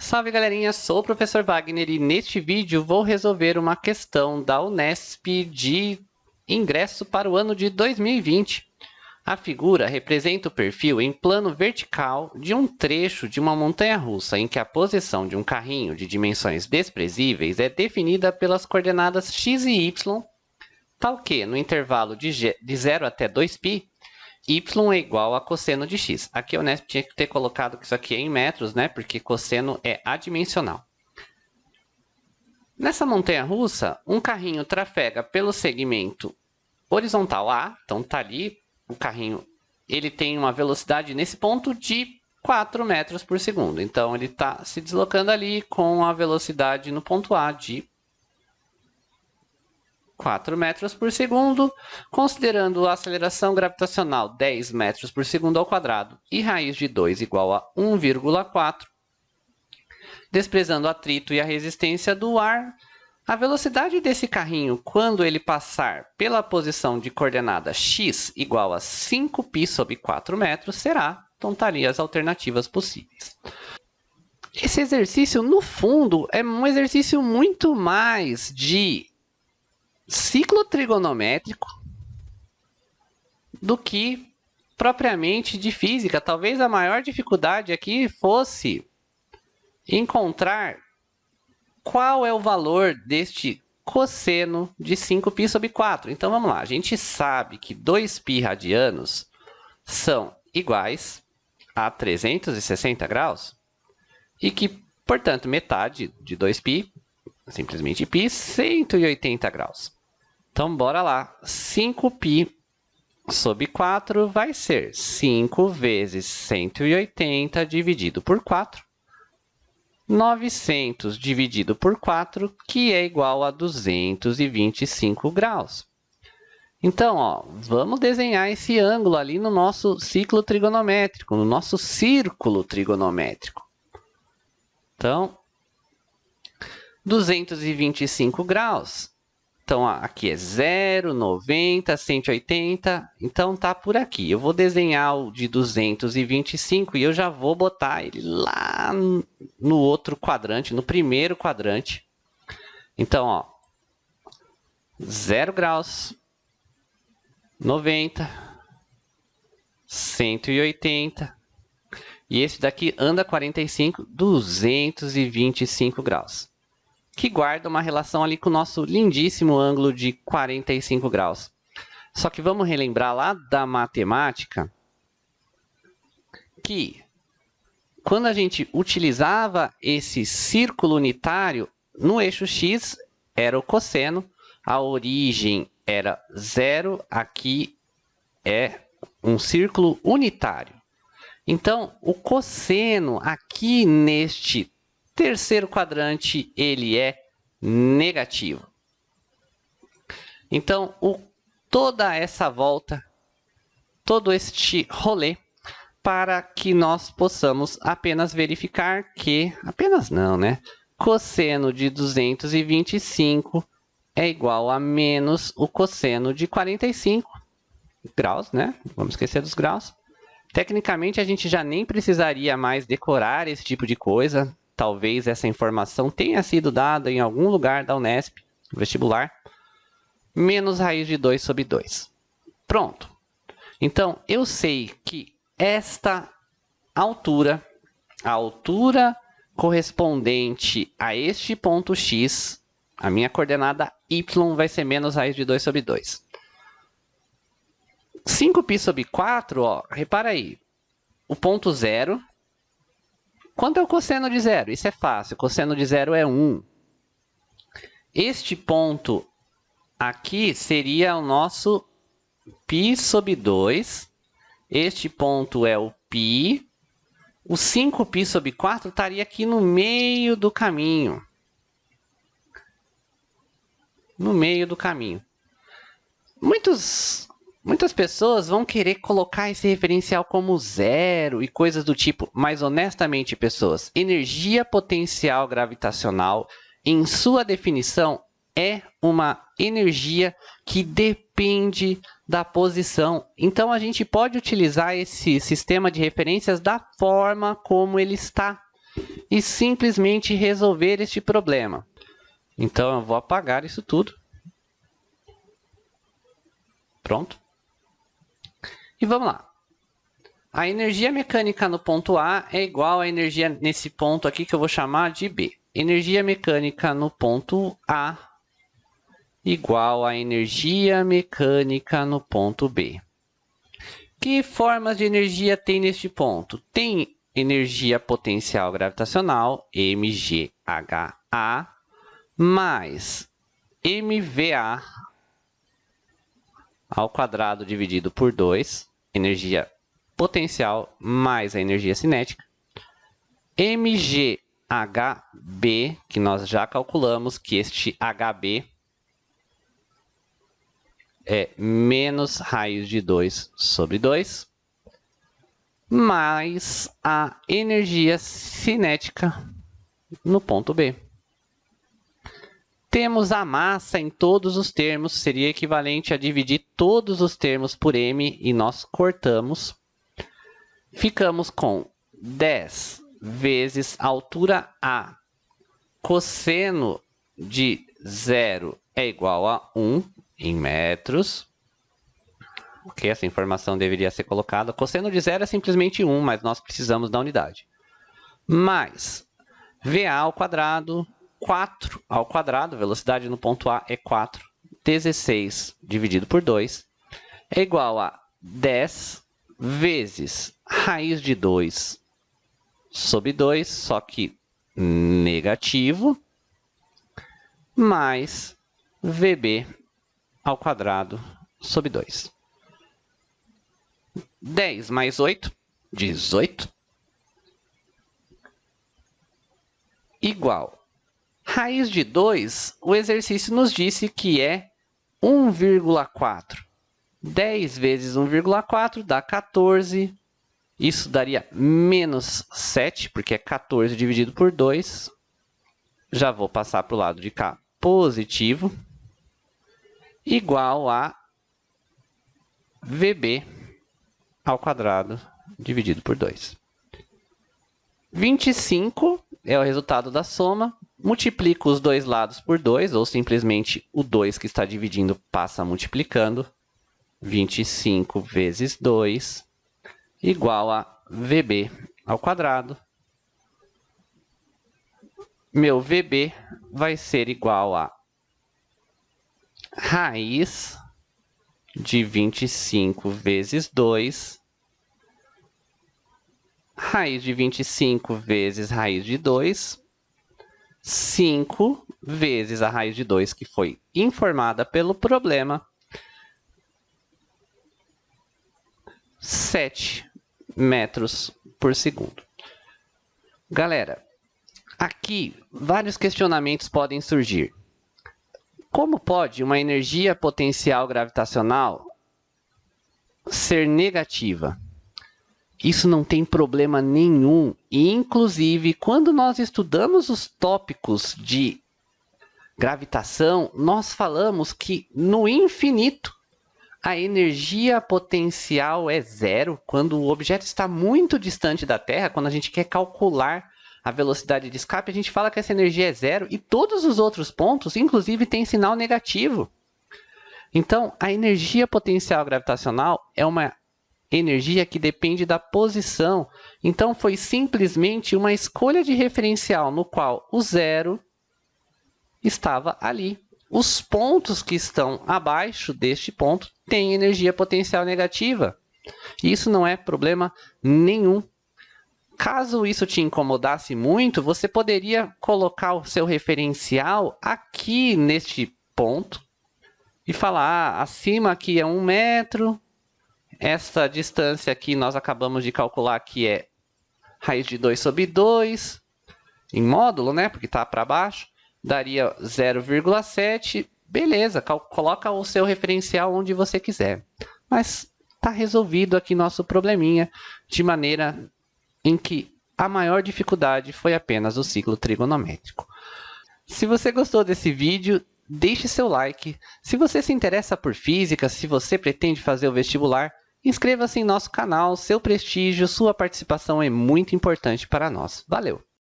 Salve galerinha, sou o professor Wagner e neste vídeo vou resolver uma questão da Unesp de ingresso para o ano de 2020. A figura representa o perfil em plano vertical de um trecho de uma montanha-russa em que a posição de um carrinho de dimensões desprezíveis é definida pelas coordenadas x e y, tal que, no intervalo de 0 até 2π, y é igual a cosseno de x. Aqui a Unesp tinha que ter colocado que isso aqui é em metros, né? Porque cosseno é adimensional. Nessa montanha-russa, um carrinho trafega pelo segmento horizontal A. Então, está ali o carrinho. Ele tem uma velocidade nesse ponto de 4 metros por segundo. Então, ele está se deslocando ali com a velocidade no ponto A de 4 metros por segundo, considerando a aceleração gravitacional 10 metros por segundo ao quadrado e raiz de 2 igual a 1,4, desprezando o atrito e a resistência do ar, a velocidade desse carrinho quando ele passar pela posição de coordenada x igual a 5π sobre 4 metros será, então tá ali as alternativas possíveis. Esse exercício, no fundo, é um exercício muito mais de ciclo trigonométrico do que propriamente de física. Talvez a maior dificuldade aqui fosse encontrar qual é o valor deste cosseno de 5π sobre 4. Então, vamos lá. A gente sabe que 2π radianos são iguais a 360 graus e que, portanto, metade de 2π, simplesmente π, 180 graus. Então, bora lá. 5π sobre 4 vai ser 5 vezes 180 dividido por 4. 900 dividido por 4, que é igual a 225 graus. Então, ó, vamos desenhar esse ângulo ali no nosso ciclo trigonométrico, no nosso círculo trigonométrico. Então, 225 graus. Então, aqui é 0, 90, 180. Então, tá por aqui. Eu vou desenhar o de 225 e eu já vou botar ele lá no outro quadrante, no primeiro quadrante. Então, ó, 0 graus, 90, 180. E esse daqui anda 45, 225 graus. Que guarda uma relação ali com o nosso lindíssimo ângulo de 45 graus. Só que vamos relembrar lá da matemática que quando a gente utilizava esse círculo unitário, no eixo x era o cosseno, a origem era 0, aqui é um círculo unitário. Então, o cosseno aqui neste terceiro quadrante, ele é negativo. Então, toda essa volta, todo este rolê, para que nós possamos apenas verificar que, apenas não, né? Cosseno de 225 é igual a menos o cosseno de 45 graus, né? Vamos esquecer dos graus. Tecnicamente, a gente já nem precisaria mais decorar esse tipo de coisa. Talvez essa informação tenha sido dada em algum lugar da Unesp, no vestibular. Menos raiz de 2 sobre 2. Pronto. Então, eu sei que esta altura, a altura correspondente a este ponto x, a minha coordenada y vai ser menos raiz de 2 sobre 2. 5π sobre 4, ó, repara aí. O ponto 0... Quanto é o cosseno de 0? Isso é fácil. O cosseno de 0 é 1. Este ponto aqui seria o nosso π sobre 2. Este ponto é o π. O 5π sobre 4 estaria aqui no meio do caminho. No meio do caminho. Muitas pessoas vão querer colocar esse referencial como 0 e coisas do tipo, mas honestamente, pessoas, energia potencial gravitacional, em sua definição, é uma energia que depende da posição. Então, a gente pode utilizar esse sistema de referências da forma como ele está. e simplesmente resolver este problema. Então, eu vou apagar isso tudo. Pronto. E vamos lá. A energia mecânica no ponto A é igual à energia nesse ponto aqui que eu vou chamar de B. Energia mecânica no ponto A igual à energia mecânica no ponto B. Que formas de energia tem neste ponto? Tem energia potencial gravitacional, mgha, mais mva ao quadrado dividido por 2, energia potencial mais a energia cinética, mghb, que nós já calculamos que este hb é menos raiz de 2 sobre 2, mais a energia cinética no ponto B. Temos a massa em todos os termos, seria equivalente a dividir todos os termos por m e nós cortamos. Ficamos com 10 vezes a altura A. Cosseno de 0 é igual a 1 em metros. Ok, essa informação deveria ser colocada. Cosseno de 0 é simplesmente 1, mas nós precisamos da unidade. Mais VA ao quadrado, 4 ao quadrado, velocidade no ponto A é 4, 16 dividido por 2, é igual a 10 vezes raiz de 2 sobre 2, só que negativo, mais VB ao quadrado sobre 2. 10 mais 8, 18, igual. Raiz de 2, o exercício nos disse que é 1,4. 10 vezes 1,4 dá 14. Isso daria menos 7, porque é 14 dividido por 2. Já vou passar para o lado de cá positivo. Igual a VB ao quadrado dividido por 2. 25 é o resultado da soma. Multiplico os dois lados por 2, ou simplesmente o 2 que está dividindo passa multiplicando. 25 vezes 2 igual a VB ao quadrado. Meu VB vai ser igual a raiz de 25 vezes 2. Raiz de 25 vezes raiz de 2. 5 vezes a raiz de 2, que foi informada pelo problema. 7 metros por segundo. Galera, aqui vários questionamentos podem surgir. Como pode uma energia potencial gravitacional ser negativa? Isso não tem problema nenhum. E, inclusive, quando nós estudamos os tópicos de gravitação, nós falamos que no infinito a energia potencial é zero. Quando o objeto está muito distante da Terra, quando a gente quer calcular a velocidade de escape, a gente fala que essa energia é zero. E todos os outros pontos, inclusive, têm sinal negativo. Então, a energia potencial gravitacional é uma energia que depende da posição. Então, foi simplesmente uma escolha de referencial no qual o zero estava ali. Os pontos que estão abaixo deste ponto têm energia potencial negativa. Isso não é problema nenhum. Caso isso te incomodasse muito, você poderia colocar o seu referencial aqui neste ponto e falar, acima aqui é 1 metro, essa distância aqui nós acabamos de calcular que é raiz de 2 sobre 2, em módulo, né? Porque está para baixo, daria 0,7. Beleza, coloca o seu referencial onde você quiser. Mas está resolvido aqui nosso probleminha, de maneira em que a maior dificuldade foi apenas o ciclo trigonométrico. Se você gostou desse vídeo, deixe seu like. Se você se interessa por física, se você pretende fazer o vestibular, inscreva-se em nosso canal. Seu prestígio, sua participação é muito importante para nós. Valeu!